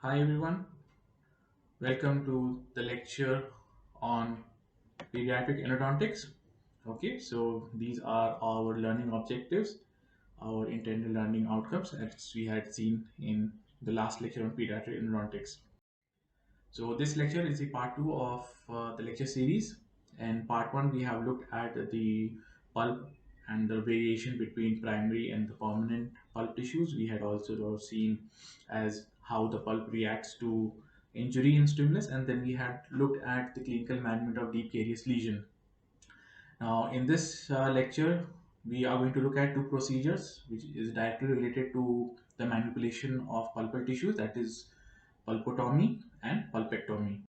Hi everyone, welcome to the lecture on pediatric endodontics. Okay, so these are our learning objectives, our intended learning outcomes as we had seen in the last lecture on pediatric endodontics. So this lecture is the part 2 of the lecture series. And part 1 we have looked at the pulp and the variation between primary and the permanent pulp tissues. We had also seen as how the pulp reacts to injury and stimulus, and then we had looked at the clinical management of deep carious lesion. Now in this lecture we are going to look at two procedures which is directly related to the manipulation of pulpal tissues, that is pulpotomy and pulpectomy.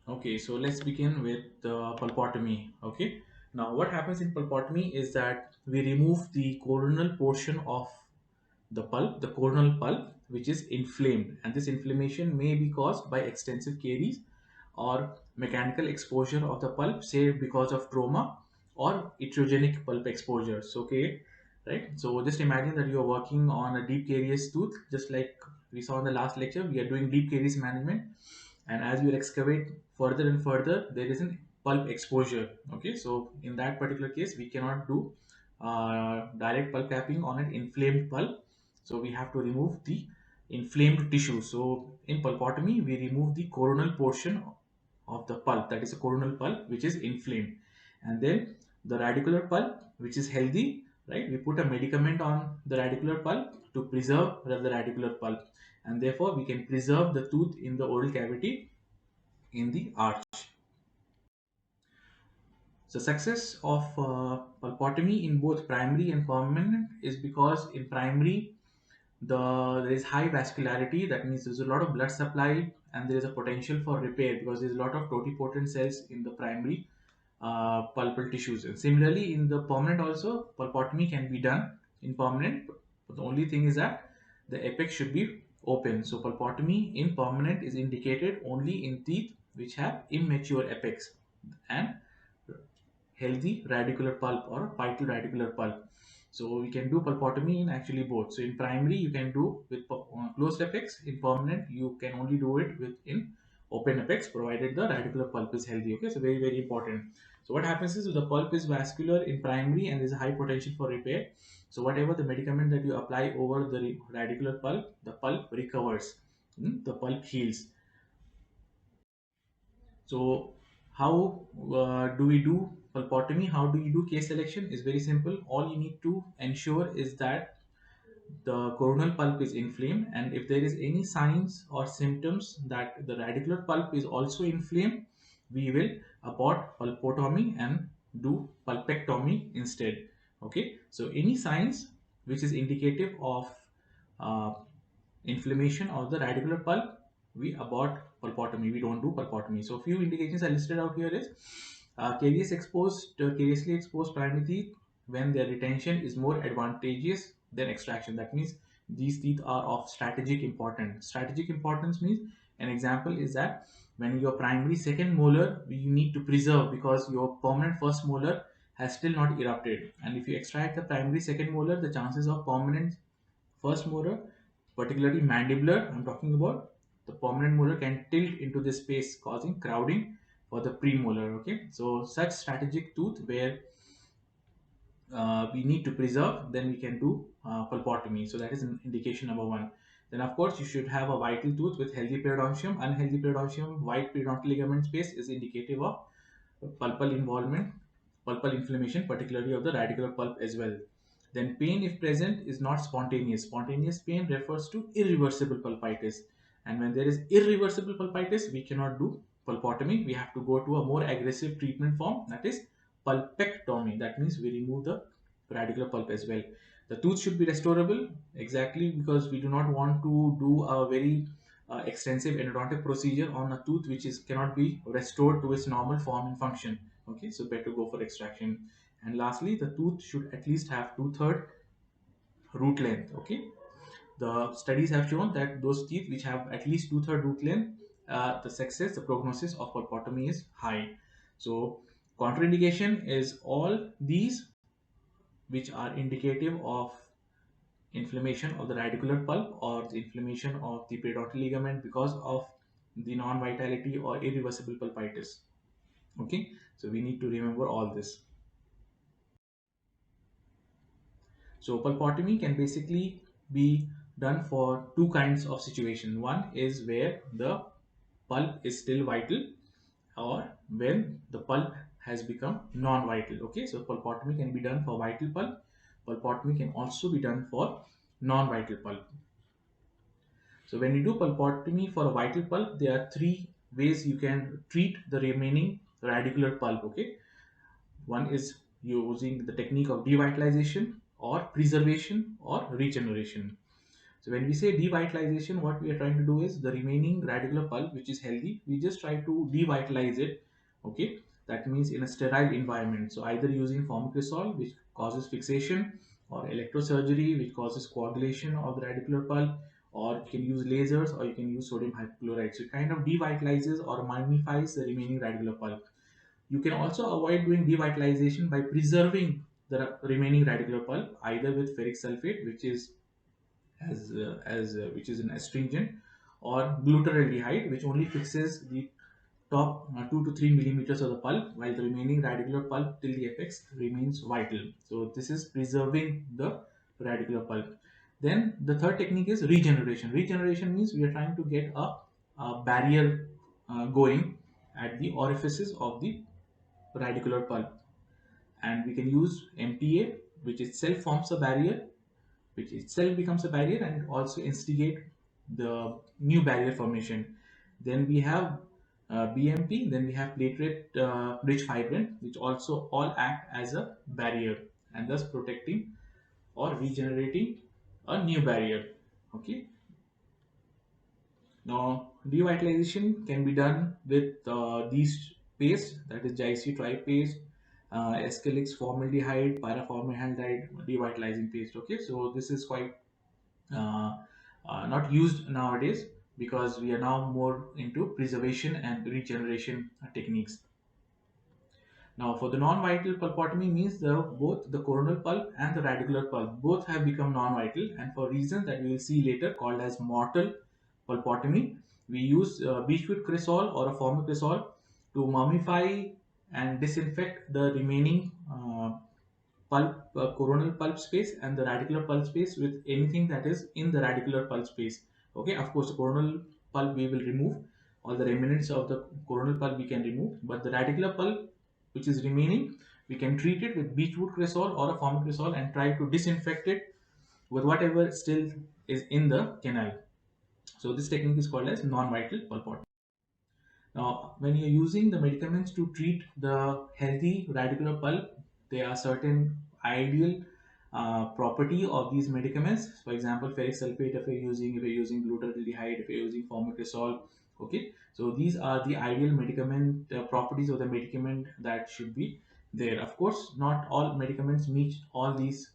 Okay, so let's begin with the pulpotomy. Okay, now what happens in pulpotomy is that we remove the coronal portion of the coronal pulp, which is inflamed, and this inflammation may be caused by extensive caries or mechanical exposure of the pulp, say because of trauma or etiogenic pulp exposures. Okay, right? So just imagine that you are working on a deep carious tooth, just like we saw in the last lecture. We are doing deep caries management, and as you excavate further and further, there is a pulp exposure. Okay, so in that particular case, we cannot do direct pulp capping on an inflamed pulp, so we have to remove the inflamed tissue. So in pulpotomy, we remove the coronal portion of the pulp, that is a coronal pulp which is inflamed, and then the radicular pulp which is healthy, right? We put a medicament on the radicular pulp to preserve the radicular pulp, and therefore we can preserve the tooth in the oral cavity in the arch. So success of pulpotomy in both primary and permanent is because in primary there is high vascularity. That means there's a lot of blood supply and there is a potential for repair because there's a lot of totipotent cells in the primary pulpal tissues. And similarly in the permanent also, pulpotomy can be done in permanent, but the only thing is that the apex should be open. So pulpotomy in permanent is indicated only in teeth which have immature apex and healthy radicular pulp or vital radicular pulp. So we can do pulpotomy in actually both. So in primary you can do with closed apex. In permanent you can only do it with in open apex provided the radicular pulp is healthy. Okay, so very important. So what happens is the pulp is vascular in primary and there is a high potential for repair. So whatever the medicament that you apply over the radicular pulp, the pulp recovers. The pulp heals. So how do we do pulpotomy? How do you do case selection? Is very simple. All you need to ensure is that the coronal pulp is inflamed, and if there is any signs or symptoms that the radicular pulp is also inflamed, we will abort pulpotomy and do pulpectomy instead. Okay, so any signs which is indicative of uh, inflammation of the radicular pulp, we abort pulpotomy. We don't do pulpotomy. So few indications are listed out here is cariously exposed primary teeth when their retention is more advantageous than extraction. That means these teeth are of strategic importance. Strategic importance means, an example is that when your primary second molar you need to preserve because your permanent first molar has still not erupted, and if you extract the primary second molar, the chances of permanent first molar, particularly mandibular, I'm talking about, the permanent molar can tilt into this space, causing crowding for the premolar. Okay, so such strategic tooth where we need to preserve, then we can do pulpotomy. So that is an indication number one. Then of course you should have a vital tooth with healthy periodontium. Unhealthy periodontium, white periodontal ligament space is indicative of pulpal involvement, pulpal inflammation, particularly of the radicular pulp as well. Then pain, if present, is not spontaneous. Spontaneous pain refers to irreversible pulpitis. And when there is irreversible pulpitis, we cannot do pulpotomy. We have to go to a more aggressive treatment form, that is pulpectomy. That means we remove the radicular pulp as well. The tooth should be restorable, exactly because we do not want to do a very extensive endodontic procedure on a tooth which is cannot be restored to its normal form and function. Okay, so better go for extraction. And lastly, the tooth should at least have two-third root length. Okay, the studies have shown that those teeth which have at least two-third root length, the prognosis of pulpotomy is high. So contraindication is all these which are indicative of inflammation of the radicular pulp or the inflammation of the periodontal ligament because of the non-vitality or irreversible pulpitis. Okay, so we need to remember all this. So pulpotomy can basically be done for two kinds of situation. One is where the pulp is still vital, or when the pulp has become non-vital. Okay, so pulpotomy can be done for vital pulp. Pulpotomy can also be done for non-vital pulp. So when you do pulpotomy for a vital pulp, there are three ways you can treat the remaining radicular pulp. Okay, one is using the technique of devitalization or preservation or regeneration. So when we say devitalization, what we are trying to do is the remaining radicular pulp, which is healthy, we just try to devitalize it. Okay, that means in a sterile environment. So either using formicrysol, which causes fixation, or electrosurgery, which causes coagulation of the radicular pulp, or you can use lasers, or you can use sodium hypochlorite. So it kind of devitalizes or mummifies the remaining radicular pulp. You can also avoid doing devitalization by preserving the remaining radicular pulp, either with ferric sulfate, which is which is an astringent, or glutaraldehyde, which only fixes the top 2 to 3 millimeters of the pulp, while the remaining radicular pulp till the apex remains vital. So this is preserving the radicular pulp. Then the third technique is regeneration. Regeneration means we are trying to get a barrier going at the orifices of the radicular pulp, and we can use MTA, which itself forms a barrier, which itself becomes a barrier and also instigate the new barrier formation. Then we have BMP, then we have platelet rich fibrin, which also all act as a barrier and thus protecting or regenerating a new barrier. Okay. Now, devitalization can be done with these pastes, that is GIC paste, Escalix formaldehyde, paraformaldehyde devitalizing paste. Okay, so this is quite uh, not used nowadays because we are now more into preservation and regeneration techniques. Now, for the non-vital pulpotomy means both the coronal pulp and the radicular pulp both have become non-vital, and for reasons that we will see later called as mortal pulpotomy, we use beechwood cresol or a formicrysol to mummify and disinfect the remaining pulp, coronal pulp space and the radicular pulp space with anything that is in the radicular pulp space. Okay, of course, the coronal pulp we will remove, all the remnants of the coronal pulp we can remove, but the radicular pulp which is remaining, we can treat it with beechwood cresol or a formicrysol and try to disinfect it with whatever still is in the canal. So this technique is called as non-vital pulpotomy. Now, when you're using the medicaments to treat the healthy radicular pulp, there are certain ideal property of these medicaments. For example, ferric sulfate, if you're using glutaraldehyde, if you're using formicrysol, okay. So these are the ideal medicament properties of the medicament that should be there. Of course, not all medicaments meet all these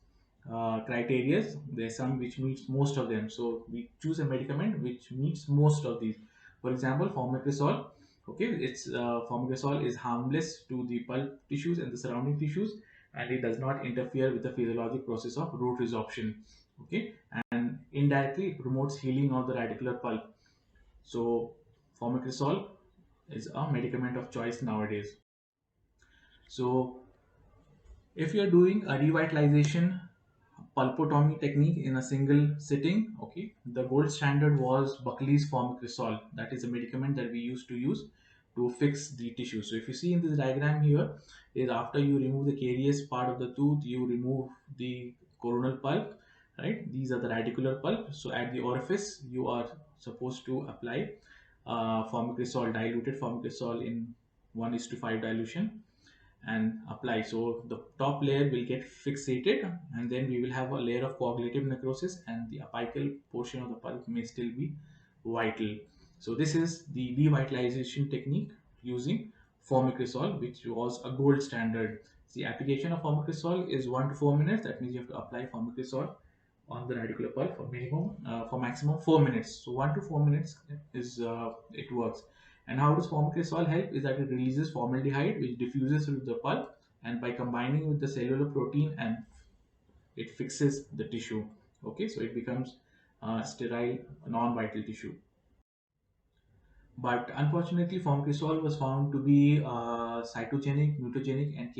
criteria. There's some which meets most of them. So we choose a medicament which meets most of these. For example, formicrysol. Okay, its formicrysol is harmless to the pulp tissues and the surrounding tissues, and it does not interfere with the physiologic process of root resorption. Okay, and indirectly it promotes healing of the radicular pulp. So formicrysol is a medicament of choice nowadays. So if you're doing a revitalization pulpotomy technique in a single sitting, okay, the gold standard was Buckley's formicrysol. That is a medicament that we used to use to fix the tissue. So if you see in this diagram here, is after you remove the carious part of the tooth, you remove the coronal pulp, right? These are the radicular pulp. So at the orifice, you are supposed to apply formicrysol, diluted formicrysol in 1:5 dilution, and apply. So the top layer will get fixated, and then we will have a layer of coagulative necrosis, and the apical portion of the pulp may still be vital. So this is the devitalization technique using formicrysol, which was a gold standard. The application of formicrysol is 1 to 4 minutes. That means you have to apply formicrysol on the radicular pulp for maximum 4 minutes. So 1 to 4 minutes is it works. And how does formicrysol help is that it releases formaldehyde, which diffuses with the pulp, and by combining with the cellular protein, and it fixes the tissue. Okay, so it becomes sterile, non-vital tissue. But unfortunately, formicrosol was found to be cytogenic, mutagenic, and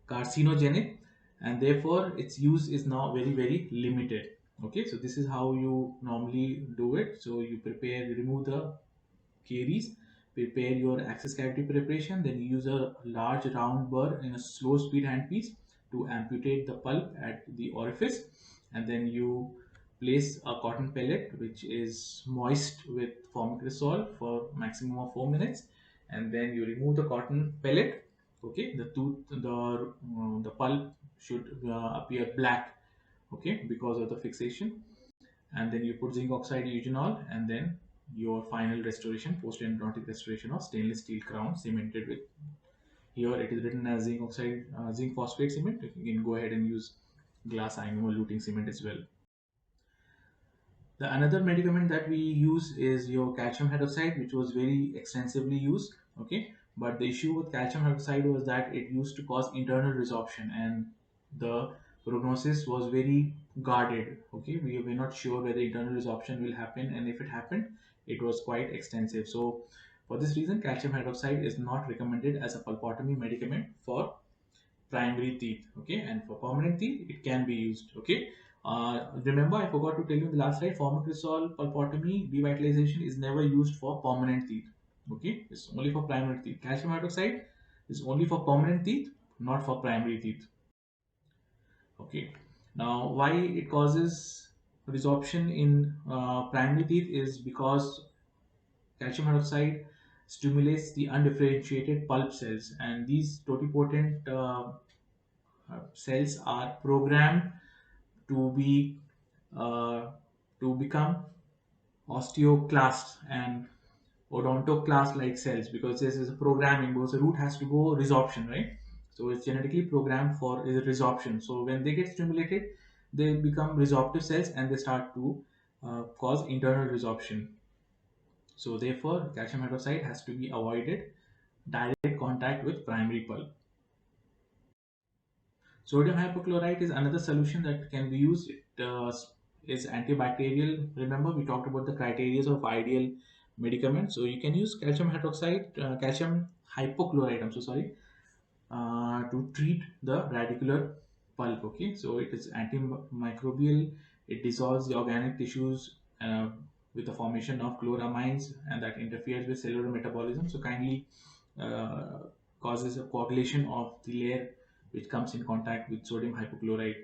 carcinogenic, and therefore its use is now very very limited. Okay, so this is how you normally do it. So you prepare, remove the caries, prepare your access cavity preparation, then you use a large round burr in a slow speed handpiece to amputate the pulp at the orifice, and then you place a cotton pellet which is moist with formicrosol for maximum of 4 minutes, and then you remove the cotton pellet. Okay, the pulp should appear black, okay, because of the fixation, and then you put zinc oxide eugenol, and then your final restoration, post endodontic restoration of stainless steel crown cemented with, here it is written as zinc oxide, zinc phosphate cement. You can go ahead and use glass ionomer luting cement as well. The another medicament that we use is your calcium hydroxide, which was very extensively used. Okay, but the issue with calcium hydroxide was that it used to cause internal resorption, and the prognosis was very guarded. Okay, we were not sure whether internal resorption will happen, and if it happened, it was quite extensive. So, for this reason, calcium hydroxide is not recommended as a pulpotomy medicament for primary teeth. Okay, and for permanent teeth it can be used. Okay, remember, I forgot to tell you in the last slide, formicrosol pulpotomy devitalization is never used for permanent teeth. Okay, it's only for primary teeth. Calcium hydroxide is only for permanent teeth, not for primary teeth. Okay, now why it causes resorption in primary teeth is because calcium hydroxide stimulates the undifferentiated pulp cells, and these totipotent cells are programmed to be uh, to become osteoclast and odontoclast like cells, because this is a programming, because the root has to go resorption, right? So it's genetically programmed for resorption. So when they get stimulated, they become resorptive cells and they start to cause internal resorption. So therefore calcium hydroxide has to be avoided direct contact with primary pulp. Sodium hypochlorite is another solution that can be used. It is antibacterial. Remember, we talked about the criteria of ideal medicament. So you can use calcium hydroxide, calcium hypochlorite. I'm so sorry, to treat the radicular pulp. Okay, so it is antimicrobial. It dissolves the organic tissues with the formation of chloramines, and that interferes with cellular metabolism. So kindly uh, causes a coagulation of the layer which comes in contact with sodium hypochlorite,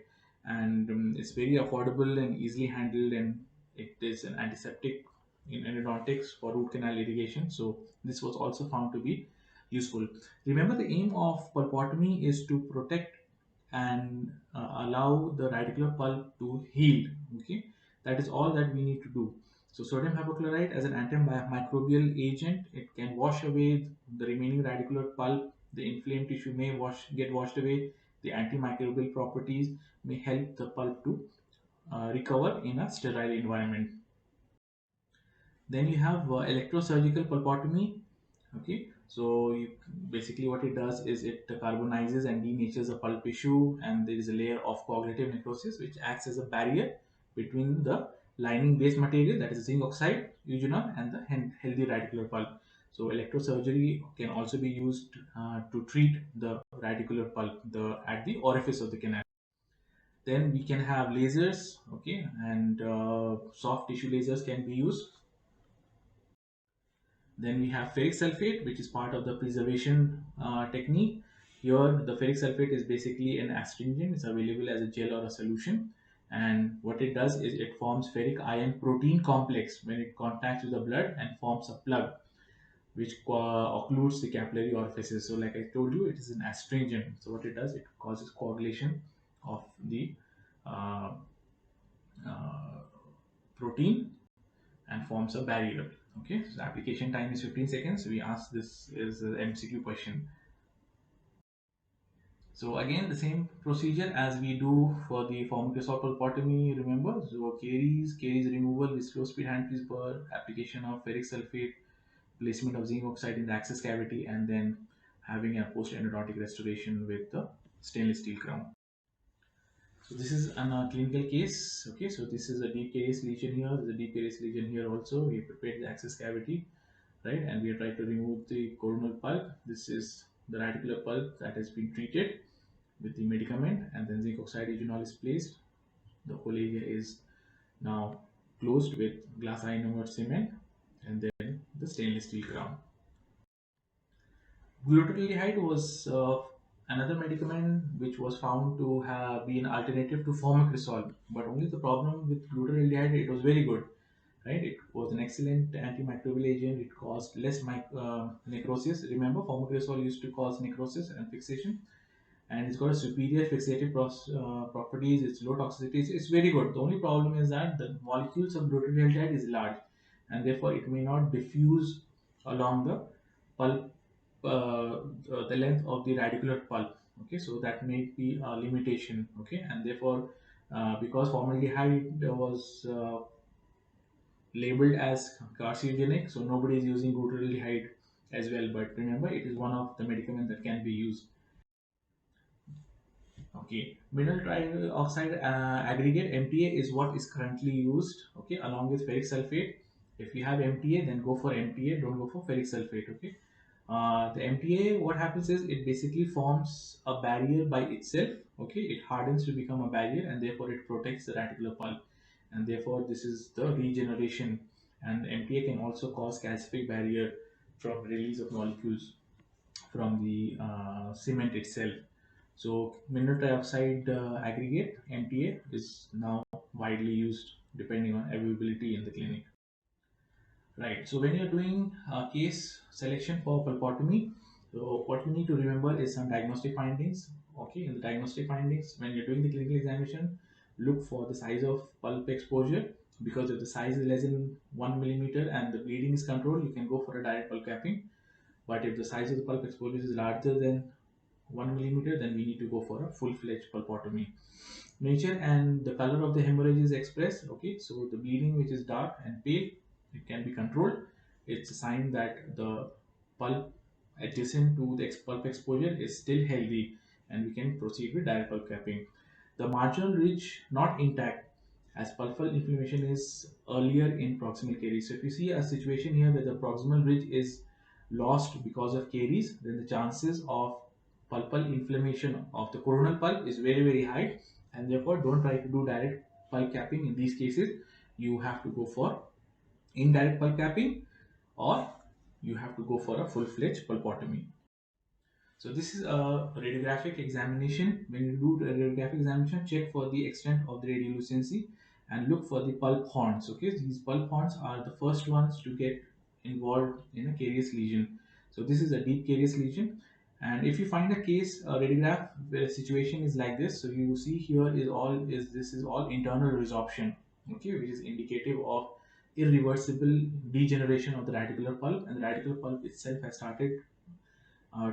and it's very affordable and easily handled, and it is an antiseptic in endodontics for root canal irrigation. So this was also found to be useful. Remember, the aim of pulpotomy is to protect and allow the radicular pulp to heal. Okay, that is all that we need to do. So sodium hypochlorite as an antimicrobial agent, it can wash away the remaining radicular pulp. The inflamed tissue may get washed away. The antimicrobial properties may help the pulp to recover in a sterile environment. Then you have electrosurgical pulpotomy. Okay, so basically what it does is it carbonizes and denatures the pulp tissue, and there is a layer of coagulative necrosis which acts as a barrier between the lining based material, that is zinc oxide eugenol, and the healthy radicular pulp. So electrosurgery can also be used to treat the radicular pulp at the orifice of the canal. Then we can have lasers. Okay, and soft tissue lasers can be used. Then we have ferric sulfate, which is part of the preservation technique. Here, the ferric sulfate is basically an astringent. It's available as a gel or a solution. And what it does is it forms ferric ion protein complex when it contacts with the blood and forms a plug, which occludes the capillary orifices. So, like I told you, it is an astringent. So, what it does, it causes coagulation of the uh, uh, protein and forms a barrier. Okay, so application time is 15 seconds. We ask, this is an MCQ question. So again, the same procedure as we do for the formicrosol pulpotomy. Remember, so caries removal with slow speed handpiece burr, application of ferric sulfate, placement of zinc oxide in the access cavity, and then having a post endodontic restoration with the stainless steel crown. So this is an clinical case. Okay, so this is a deep carious lesion here. There's a deep carious lesion here also. We prepared the access cavity, right? And we are trying to remove the coronal pulp. This is the radicular pulp that has been treated with the medicament, and then zinc oxide eugenol is placed. The whole area is now closed with glass ionomer cement, and then the stainless steel crown. Glutathione was another medicament which was found to have been alternative to formicrosol, but only the problem with glutathione, it was very good, right? It was an excellent antimicrobial agent. It caused less necrosis. Remember, formicrosol used to cause necrosis and fixation, and it's got a superior fixative properties. It's low toxicity. It's very good. The only problem is that the molecules of glutathione is large, and therefore it may not diffuse along the pulp, the length of the radicular pulp. Okay, so that may be a limitation. Okay, and therefore, because formaldehyde was labeled as carcinogenic, so nobody is using glutathione as well. But remember, it is one of the medicament that can be used. Okay, mineral trioxide aggregate MTA is what is currently used. Okay, along with ferric sulfate. If you have MTA, then go for MTA. Don't go for ferric sulfate. Okay, the MTA, what happens is it basically forms a barrier by itself. Okay, it hardens to become a barrier, and therefore it protects the radicular pulp, and therefore this is the regeneration. And MTA can also cause calcific barrier from release of molecules from the cement itself. So mineral trioxide aggregate MTA is now widely used depending on availability in the clinic. Right. So when you're doing case selection for pulpotomy, so what you need to remember is some diagnostic findings. Okay, in the diagnostic findings, when you're doing the clinical examination, look for the size of pulp exposure, because if the size is less than 1 millimeter and the bleeding is controlled, you can go for a direct pulp capping. But if the size of the pulp exposure is larger than 1 millimeter, then we need to go for a full-fledged pulpotomy. Nature and the color of the hemorrhage is expressed. Okay, so the bleeding which is dark and pale, it can be controlled. It's a sign that the pulp adjacent to the pulp exposure is still healthy, and we can proceed with direct pulp capping. The marginal ridge not intact, as pulpal inflammation is earlier in proximal caries. So if you see a situation here where the proximal ridge is lost because of caries, then the chances of pulpal inflammation of the coronal pulp is very high, and therefore don't try to do direct pulp capping in these cases. You have to go for indirect pulp capping, or you have to go for a full-fledged pulpotomy. So this is a radiographic examination. When you do the radiographic examination, check for the extent of the radiolucency and look for the pulp horns. Okay, these pulp horns are the first ones to get involved in a carious lesion. So this is a deep carious lesion, and if you find a case, a radiograph where a situation is like this, so you see here is all internal resorption. Okay, which is indicative of irreversible degeneration of the radicular pulp, and the radicular pulp itself has started uh,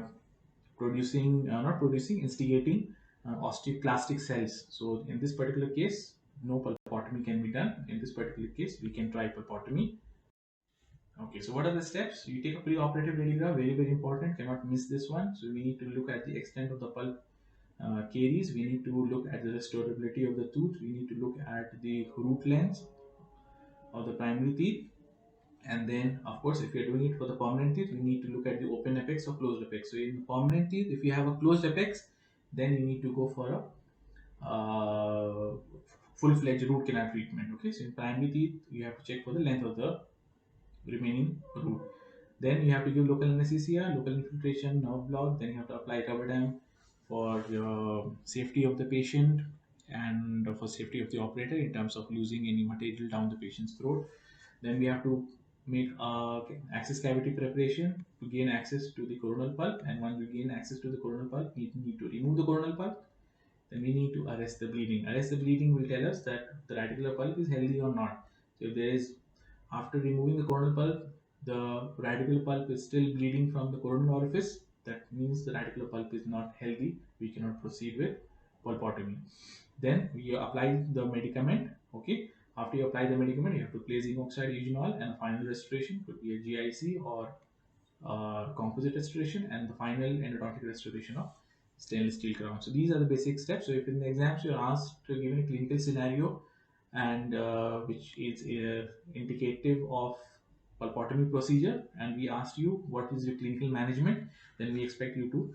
not producing, instigating osteoclastic cells. So in this particular case, no pulpotomy can be done. In this particular case, we can try pulpotomy. Okay, so what are the steps? You take a pre-operative radiograph, very important, cannot miss this one. So we need to look at the extent of the pulp caries. We need to look at the restorability of the tooth. We need to look at the root length of the primary teeth. And then, of course, if you're doing it for the permanent teeth, we need to look at the open apex or closed apex. So in permanent teeth, if you have a closed apex, then you need to go for a full-fledged root canal treatment. Okay, so in primary teeth, you have to check for the length of the remaining root. Then you have to give local anesthesia, local infiltration, nerve block. Then you have to apply Carbadam for safety of the patient and for safety of the operator in terms of losing any material down the patient's throat. Then we have to make access cavity preparation to gain access to the coronal pulp. And once we gain access to the coronal pulp, we need to remove the coronal pulp. Then we need to arrest the bleeding. Arrest the bleeding will tell us that the radicular pulp is healthy or not. So if there is, after removing the coronal pulp, the radicular pulp is still bleeding from the coronal orifice, that means the radicular pulp is not healthy. We cannot proceed with pulpotomy. Then we apply the medicament. Okay, after you apply the medicament, you have to place zinc oxide eugenol, and a final restoration could be a GIC or composite restoration, and the final endodontic restoration of stainless steel crown. So these are the basic steps. So if in the exams you're asked to give a clinical scenario and which is indicative of pulpotomy procedure, and we asked you what is your clinical management, then we expect you to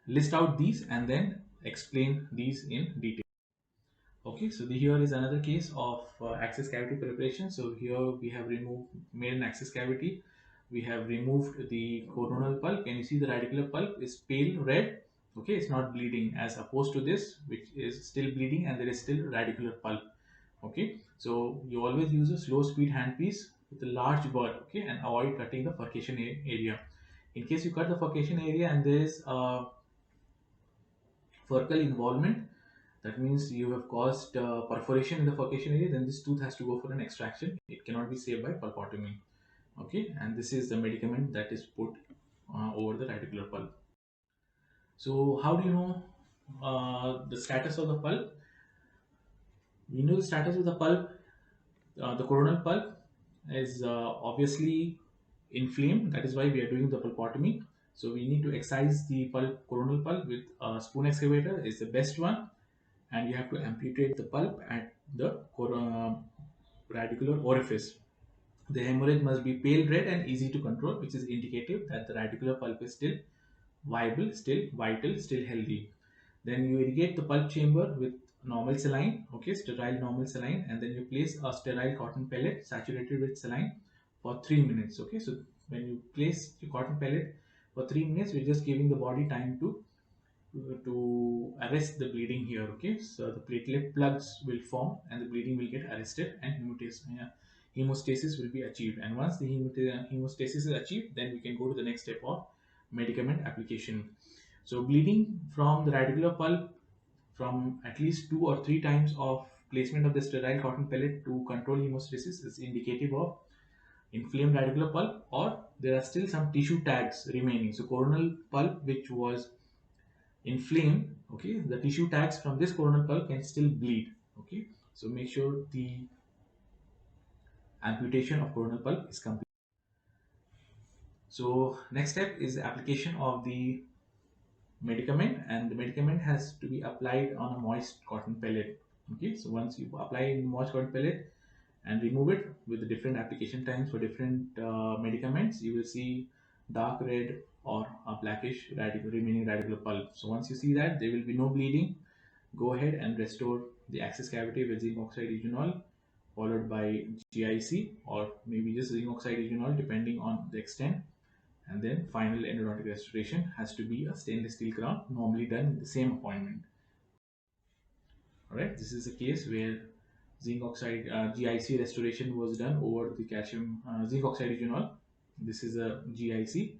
list out these and then explain these in detail. Okay, so here is another case of access cavity preparation. So here we have made an access cavity. We have removed the coronal pulp. Can you see the radicular pulp is pale red? Okay, it's not bleeding as opposed to this, which is still bleeding and there is still radicular pulp. Okay, so you always use a slow speed handpiece with a large bud. Okay, and avoid cutting the furcation area. In case you cut the furcation area and there is a furcal involvement, that means you have caused perforation in the furcation area, then this tooth has to go for an extraction. It cannot be saved by pulpotomy. Okay, and this is the medicament that is put over the radicular pulp. So how do you know the status of the pulp? We know the status of the pulp. The coronal pulp is obviously inflamed. That is why we are doing the pulpotomy. So we need to excise the pulp, coronal pulp, with a spoon excavator is the best one, and you have to amputate the pulp at the radicular orifice. The hemorrhage must be pale red and easy to control, which is indicative that the radicular pulp is still viable, still vital, still healthy. Then you irrigate the pulp chamber with normal saline, okay, sterile normal saline, and then you place a sterile cotton pellet saturated with saline for 3 minutes. Okay, so when you place the cotton pellet for 3 minutes, we're just giving the body time to arrest the bleeding here. Okay, so the platelet plugs will form and the bleeding will get arrested and hemostasis will be achieved. And once the hemostasis is achieved, then we can go to the next step of medicament application. So bleeding from the radicular pulp from at least 2 or 3 times of placement of the sterile cotton pellet to control hemostasis is indicative of inflamed radicular pulp, or there are still some tissue tags remaining. So coronal pulp which was inflamed, okay, the tissue tags from this coronal pulp can still bleed. Okay, so make sure the amputation of coronal pulp is complete. So next step is the application of the medicament, and the medicament has to be applied on a moist cotton pellet. Okay, so once you apply in moist cotton pellet and remove it with the different application times for different medicaments, you will see dark red or a blackish remaining radicular pulp. So once you see that there will be no bleeding, go ahead and restore the access cavity with zinc oxide eugenol followed by GIC, or maybe just zinc oxide eugenol depending on the extent. And then final endodontic restoration has to be a stainless steel crown, normally done in the same appointment. All right, this is a case where zinc oxide GIC restoration was done over the calcium zinc oxide eugenol. This is a GIC,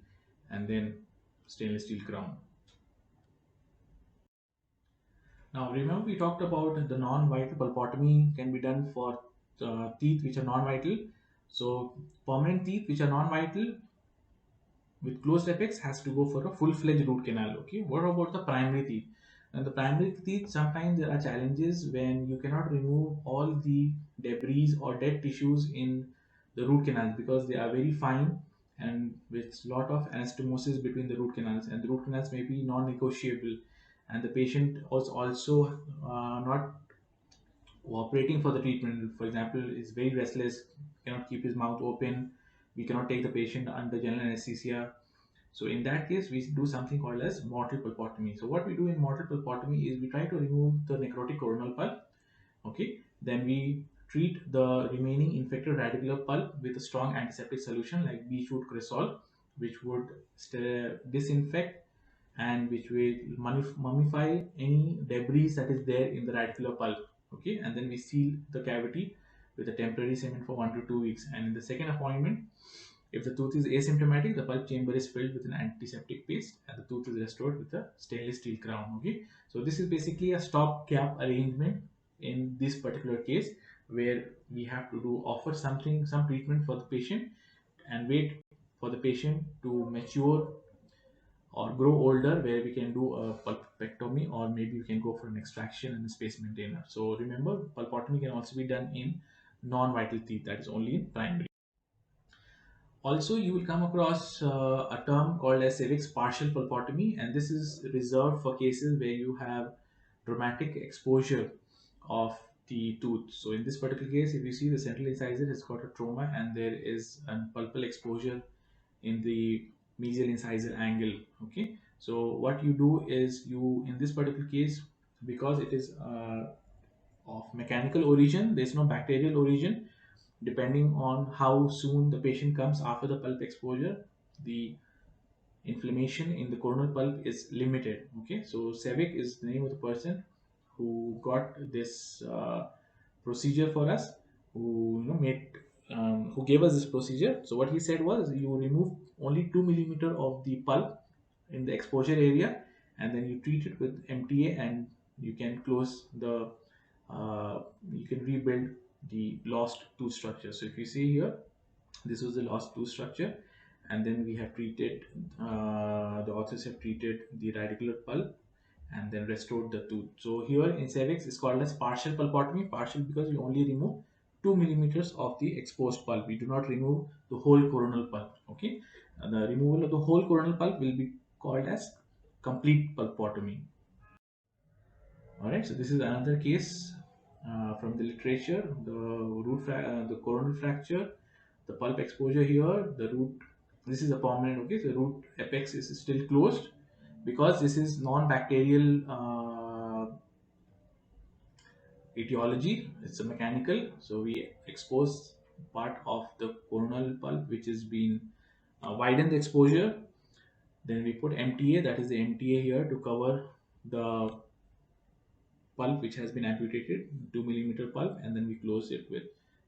and then stainless steel crown. Now remember we talked about the non-vital pulpotomy can be done for teeth which are non-vital. So permanent teeth which are non-vital with closed apex has to go for a full-fledged root canal. Okay, what about the primary teeth? And the primary teeth, sometimes there are challenges when you cannot remove all the debris or dead tissues in the root canals because they are very fine and with lot of anastomosis between the root canals, and the root canals may be non-negotiable, and the patient was also not cooperating for the treatment. For example, is very restless, cannot keep his mouth open, we cannot take the patient under general anesthesia. So in that case, we do something called as mortal pulpotomy. So what we do in mortal pulpotomy is we try to remove the necrotic coronal pulp. Okay, then we treat the remaining infected radicular pulp with a strong antiseptic solution like beechwood cresol, which would disinfect and which will mummify any debris that is there in the radicular pulp. Okay, and then we seal the cavity with a temporary cement for 1 to 2 weeks. And in the second appointment, if the tooth is asymptomatic, the pulp chamber is filled with an antiseptic paste and the tooth is restored with a stainless steel crown. Okay, so this is basically a stopgap arrangement in this particular case where we have to offer some treatment for the patient and wait for the patient to mature or grow older, where we can do a pulpectomy, or maybe we can go for an extraction and a space maintainer. So remember, pulpotomy can also be done in non-vital teeth, that is only in primary. Also, you will come across a term called as cervix partial pulpotomy, and this is reserved for cases where you have dramatic exposure of the tooth. So, in this particular case, if you see the central incisor has got a trauma and there is a pulpal exposure in the mesial incisor angle. Okay, so what you do is you, in this particular case, because it is of mechanical origin, there's no bacterial origin. Depending on how soon the patient comes after the pulp exposure, the inflammation in the coronal pulp is limited. Okay, so Sevik is the name of the person who got this procedure for us, who made who gave us this procedure. So what he said was, you remove only 2 millimeter of the pulp in the exposure area, and then you treat it with MTA, and you can close the you can rebuild the lost tooth structure. So if you see here, this was the lost tooth structure, and then we have treated, the authors have treated the radicular pulp and then restored the tooth. So here in cervix is called as partial pulpotomy. Partial because we only remove 2 millimeters of the exposed pulp. We do not remove the whole coronal pulp. Okay, the removal of the whole coronal pulp will be called as complete pulpotomy. All right, so this is another case from the literature. The coronal fracture, the pulp exposure here, the root. This is a permanent. Okay, so the root apex is still closed because this is non-bacterial etiology. It's a mechanical. So we expose part of the coronal pulp which has been widen the exposure. Then we put MTA. That is the MTA here to cover the pulp which has been amputated, 2 millimeter pulp, and then we close it with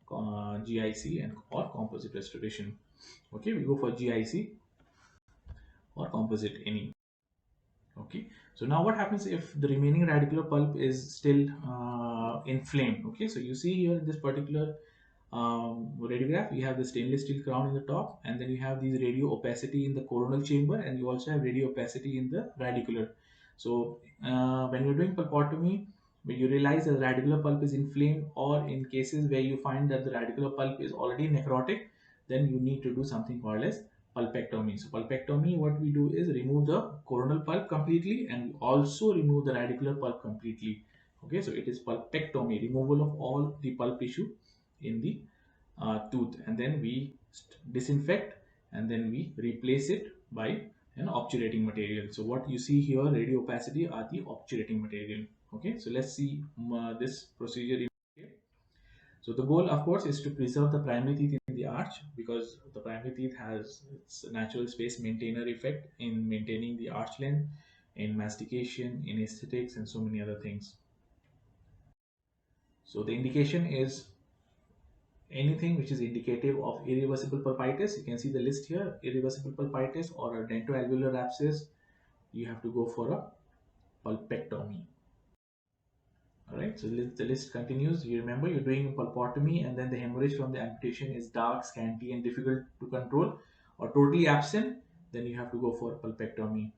GIC and or composite restoration. Okay, we go for GIC or composite any. Okay, so now what happens if the remaining radicular pulp is still inflamed? Okay, so you see here in this particular radiograph, you have the stainless steel crown in the top, and then you have these radio opacity in the coronal chamber, and you also have radio opacity in the radicular. So when you're doing pulpotomy, when you realize that the radicular pulp is inflamed, or in cases where you find that the radicular pulp is already necrotic, then you need to do something called as pulpectomy. So pulpectomy, what we do is remove the coronal pulp completely, and we also remove the radicular pulp completely. Okay, so it is pulpectomy, removal of all the pulp tissue in the tooth, and then we disinfect, and then we replace it by an obturating material. So what you see here, radio opacity, are the obturating material. Okay, so let's see this procedure in detail. So the goal, of course, is to preserve the primary teeth in the arch, because the primary teeth has its natural space maintainer effect in maintaining the arch length, in mastication, in aesthetics, and so many other things. So the indication is anything which is indicative of irreversible pulpitis. You can see the list here: irreversible pulpitis or a dentoalveolar abscess. You have to go for a pulpectomy. All right, so the list continues. You remember, you're doing pulpotomy, and then the hemorrhage from the amputation is dark, scanty, and difficult to control, or totally absent. Then you have to go for pulpectomy.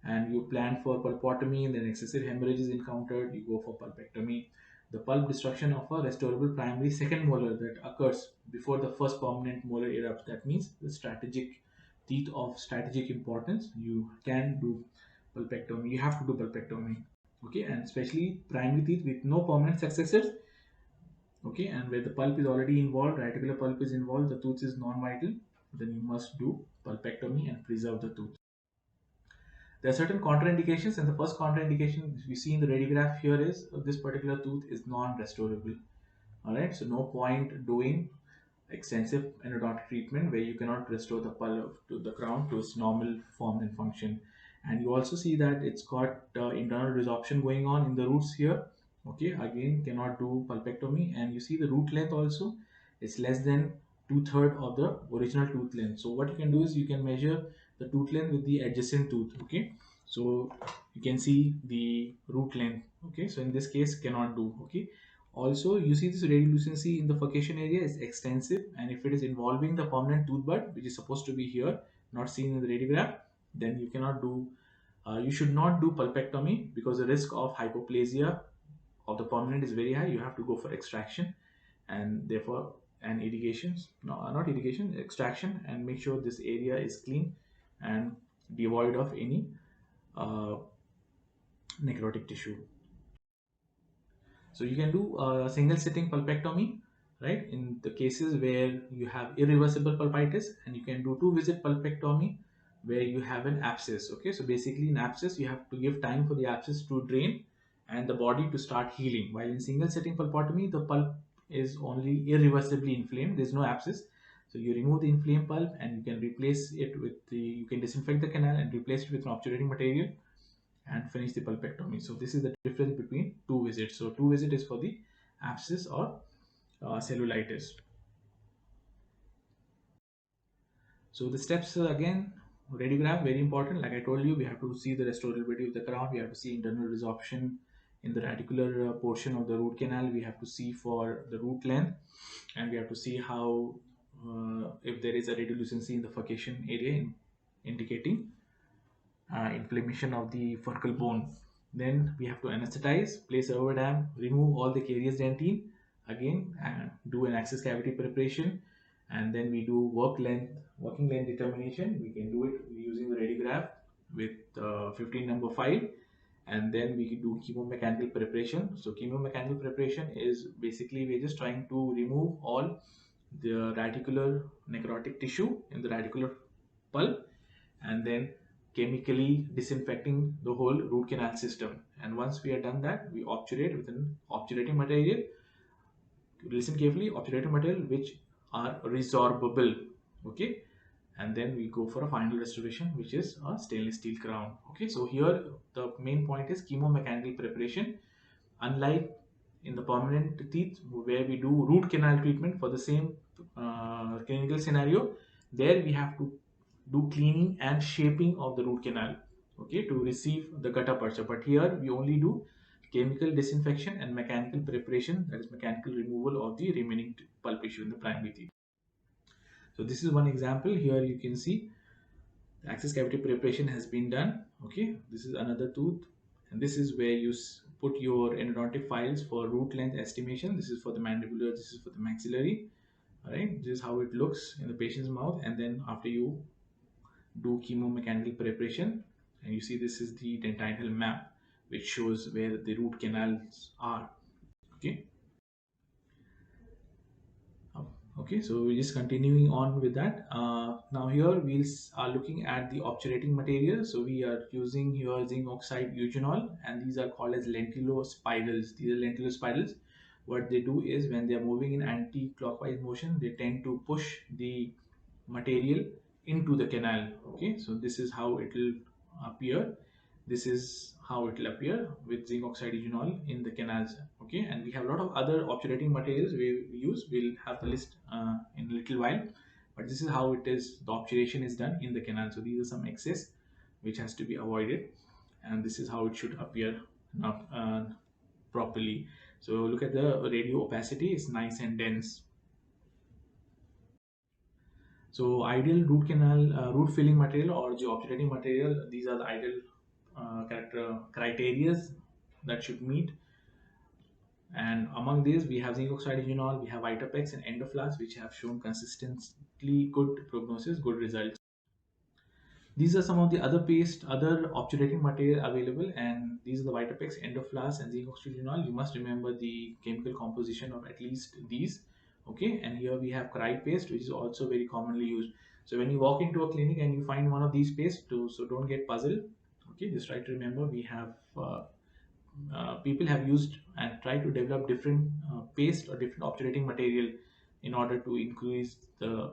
And you plan for pulpotomy, and then excessive hemorrhage is encountered. You go for pulpectomy. The pulp destruction of a restorable primary second molar that occurs before the first permanent molar erupts. That means the strategic teeth of strategic importance. You can do pulpectomy. You have to do pulpectomy. Okay, and especially primary teeth with no permanent successors. Okay, and where the pulp is already involved, radicular pulp is involved, the tooth is non-vital, then you must do pulpectomy and preserve the tooth. There are certain contraindications, and the first contraindication we see in the radiograph here is this particular tooth is non-restorable. All right, so no point doing extensive endodontic treatment where you cannot restore the pulp to the crown to its normal form and function. And you also see that it's got internal resorption going on in the roots here. Okay, again, cannot do pulpectomy. And you see the root length also, it's less than 2/3 of the original tooth length. So what you can do is you can measure the tooth length with the adjacent tooth. Okay, so you can see the root length. Okay, so in this case cannot do. Okay, also you see this radiolucency in the furcation area is extensive, and if it is involving the permanent tooth bud, which is supposed to be here, not seen in the radiograph, then you cannot do you should not do pulpectomy, because the risk of hypoplasia of the permanent is very high. You have to go for extraction, and therefore and irrigation, no, not irrigation, extraction, and make sure this area is clean and devoid of any uh, necrotic tissue. So you can do a single sitting pulpectomy, right? In the cases where you have irreversible pulpitis, and you can do two visit pulpectomy where you have an abscess. Okay, so basically in abscess you have to give time for the abscess to drain and the body to start healing. While in single sitting pulpotomy, the pulp is only irreversibly inflamed. There's no abscess. So you remove the inflamed pulp and you can replace it with you can disinfect the canal and replace it with an obturating material and finish the pulpectomy. So this is the difference between two visits. So two visit is for the abscess or cellulitis. So the steps again, radiograph very important. Like I told you, we have to see the restaurability of the crown. We have to see internal resorption in the radicular portion of the root canal. We have to see for the root length, and we have to see how if there is a radiolucency in the furcation area, indicating inflammation of the furcal bone. Then we have to anesthetize, place a rubber dam, remove all the carious dentine again, and do an access cavity preparation. And then we do working length determination. We can do it using the radiograph with 15 number file. And then we do chemomechanical preparation. So chemomechanical preparation is basically we're just trying to remove all the radicular necrotic tissue in the radicular pulp, and then chemically disinfecting the whole root canal system. And once we are done that, we obturate with an obturating material. Listen carefully, obturating material which are resorbable. Okay, and then we go for a final restoration, which is a stainless steel crown. Okay, so here the main point is chemomechanical preparation. Unlike in the permanent teeth where we do root canal treatment for the same clinical scenario, there we have to do cleaning and shaping of the root canal, okay, to receive the gutta percha. But here we only do chemical disinfection and mechanical preparation, that is mechanical removal of the remaining pulp tissue in the primary teeth. So this is one example. Here you can see the access cavity preparation has been done. Okay, this is another tooth, and this is where you put your endodontic files for root length estimation. This is for the mandibular, this is for the maxillary. All right, this is how it looks in the patient's mouth. And then after you do chemomechanical preparation, and you see this is the dentinal map which shows where the root canals are. Okay. Okay, so we're just continuing on with that. Now here we are looking at the obturating material. So we are using here zinc oxide eugenol, and these are called as lentillospirals. These are lentillospirals. What they do is when they are moving in anti-clockwise motion, they tend to push the material into the canal. Okay, so this is how it will appear. This is how it will appear with zinc oxide eugenol in the canals. Okay, and we have a lot of other obturating materials we use. We'll have the list in a little while, but this is how it is, the obturation is done in the canal. So these are some excess which has to be avoided, and this is how it should appear not properly. So look at the radio opacity, it's nice and dense. So ideal root canal, root filling material or the obturating material, these are the ideal criteria that should meet. And among these, we have zinc oxide eugenol, we have Vitapex and Endoflas, which have shown consistently good prognosis, good results. These are some of the other paste, other obturating material available, and these are the Vitapex, Endoflas, and zinc oxide eugenol. You must remember the chemical composition of at least these. Okay, and here we have Cride paste, which is also very commonly used. So when you walk into a clinic and you find one of these pastes, so don't get puzzled. Okay, just try to remember we have people have used and tried to develop different paste or different obturating material in order to increase the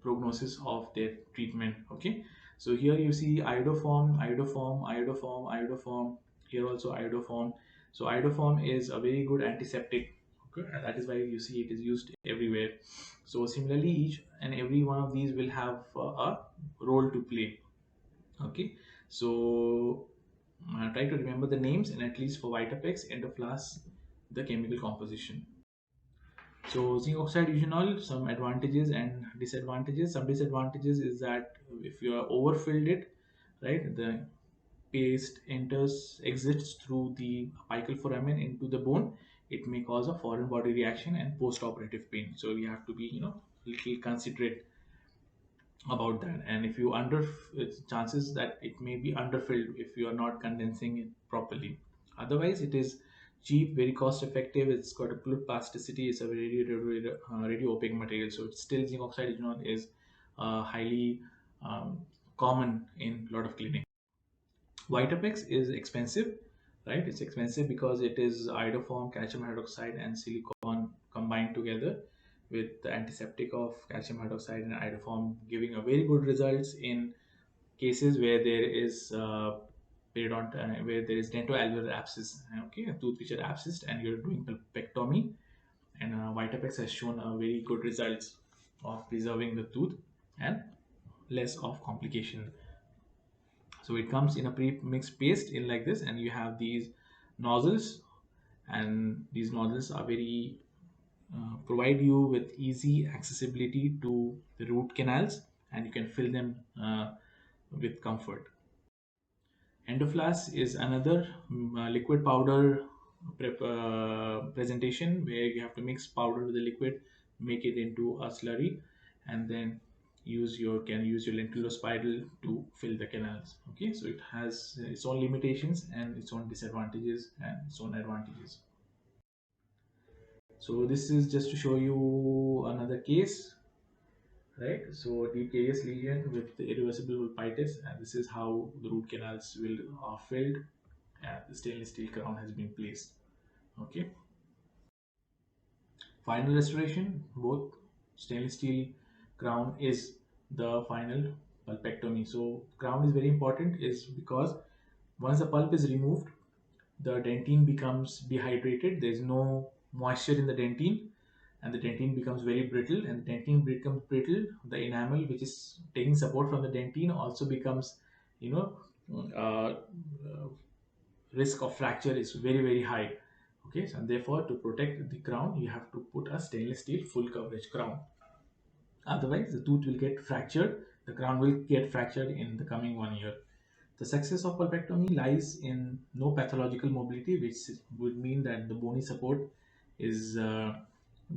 prognosis of their treatment. Okay, so here you see iodoform, iodoform, iodoform, iodoform. Here also iodoform. So iodoform is a very good antiseptic. Okay, and that is why you see it is used everywhere. So similarly, each and every one of these will have a role to play. Okay, so try to remember the names, and at least for Vitapex, Endoflas, the chemical composition. So zinc oxide eugenol, some advantages and disadvantages. Some disadvantages is that if you are overfilled it, right, the paste exits through the apical foramen into the bone. it may cause a foreign body reaction and post-operative pain. So we have to be, little considerate about that. And if you under, it's chances that it may be underfilled if you are not condensing it properly. Otherwise, it is cheap, very cost effective. It's got a good plasticity. It's a very radio opaque material. So it's still zinc oxide is highly um, common in a lot of clinics. Vitapex is expensive, right? It's expensive because it is iodoform, calcium hydroxide, and silicon combined together with the antiseptic of calcium hydroxide and iodoform, giving a very good results in cases where there is where there is dentoalveolar abscess, okay, a tooth which are abscessed, and you're doing pulpectomy, and Vitapex has shown a very good results of preserving the tooth and less of complication. So it comes in a pre-mixed paste in like this, and you have these nozzles, and these nozzles are very provide you with easy accessibility to the root canals, and you can fill them with comfort. Endoflask is another liquid powder presentation where you have to mix powder with the liquid, make it into a slurry, and then use your lentulospiral to fill the canals. Okay, so it has its own limitations and its own disadvantages and its own advantages. So this is just to show you another case, right? So deep carious lesion with irreversible pulpitis, and this is how the root canals will are filled, and the stainless steel crown has been placed. Okay, final restoration, both stainless steel crown is the final pulpectomy. So crown is very important is because once the pulp is removed, the dentine becomes dehydrated. There is no moisture in the dentine, and the dentine becomes very brittle. And the dentine becomes brittle, the enamel which is taking support from the dentine also becomes, you know, uh, uh, risk of fracture is very high. Okay, so therefore to protect the crown, you have to put a stainless steel full coverage crown. Otherwise, the tooth will get fractured. The crown will get fractured in the coming 1 year. The success of pulpectomy lies in no pathological mobility, which would mean that the bony support is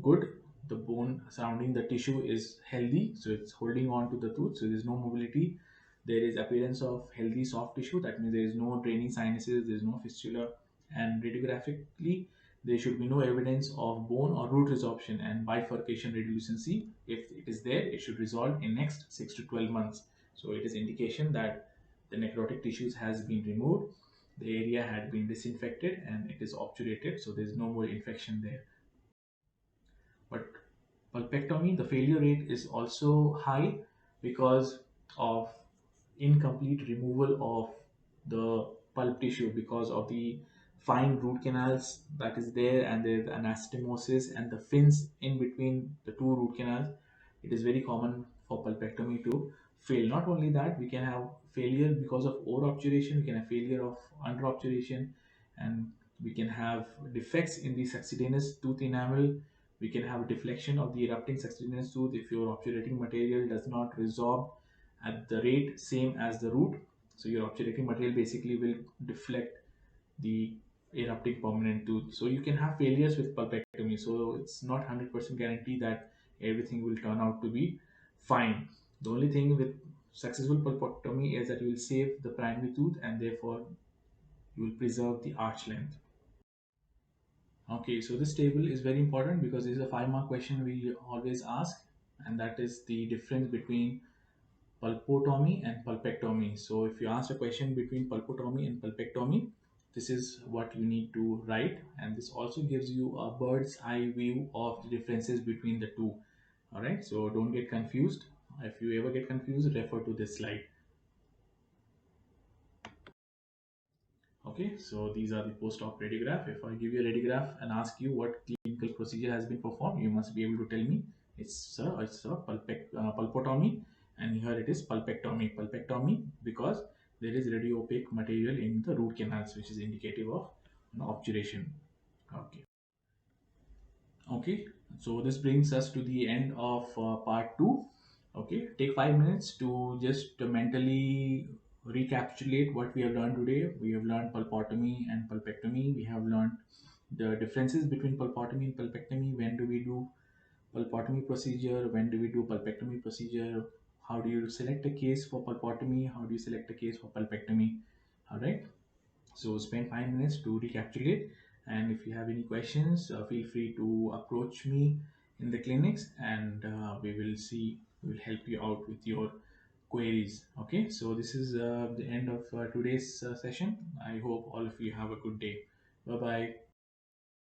good. The bone surrounding the tissue is healthy, so it's holding on to the tooth, so there's no mobility. There is appearance of healthy soft tissue, that means there is no draining sinuses, there's no fistula, and radiographically there should be no evidence of bone or root resorption and bifurcation radiolucency. If it is there, it should resolve in next 6 to 12 months. So it is indication that the necrotic tissues has been removed, the area had been disinfected, and it is obturated, so there is no more infection there. But pulpectomy, the failure rate is also high because of incomplete removal of the pulp tissue, because of the fine root canals that is there, and there's anastomosis and the fins in between the two root canals. It is very common for pulpectomy to fail. Not only that, we can have failure because of over obturation, we can have failure of under obturation, and we can have defects in the succedaneous tooth enamel. We can have a deflection of the erupting succedaneous tooth if your obturating material does not resorb at the rate same as the root. So your obturating material basically will deflect the erupting permanent tooth. So you can have failures with pulpectomy. So it's not 100% guarantee that everything will turn out to be fine. The only thing with successful pulpectomy is that you will save the primary tooth, and therefore you will preserve the arch length. Okay, so this table is very important because this is a 5 mark question we always ask, and that is the difference between pulpotomy and pulpectomy. So if you ask a question between pulpotomy and pulpectomy, this is what you need to write, and this also gives you a bird's eye view of the differences between the two. All right, so don't get confused. If you ever get confused, refer to this slide. Okay, so these are the post-op radiograph. If I give you a radiograph and ask you what clinical procedure has been performed, you must be able to tell me it's a pulpotomy, and here it is pulpectomy. Pulpectomy because there is radiopaque material in the root canals, which is indicative of obturation. Okay. Okay, so this brings us to the end of part 2. Okay, take 5 minutes to just mentally recapitulate what we have learned today. We have learned pulpotomy and pulpectomy. We have learned the differences between pulpotomy and pulpectomy. When do we do pulpotomy procedure? When do we do pulpectomy procedure? How do you select a case for pulpotomy? How do you select a case for pulpectomy? All right. So spend 5 minutes to recapitulate. And if you have any questions, feel free to approach me in the clinics, and we will help you out with your queries. Okay. So this is the end of today's session. I hope all of you have a good day. Bye bye.